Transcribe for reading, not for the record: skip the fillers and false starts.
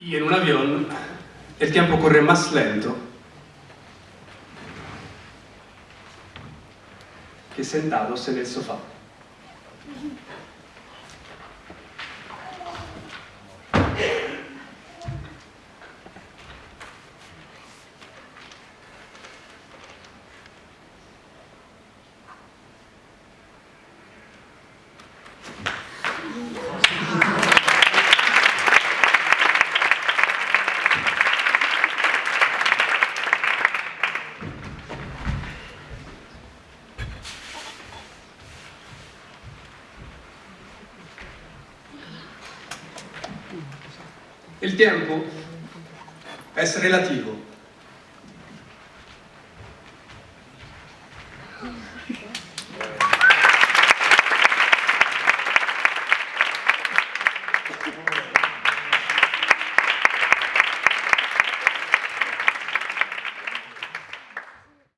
Y en un avión el tiempo corre más lento que sentados en el sofá. El tiempo es relativo.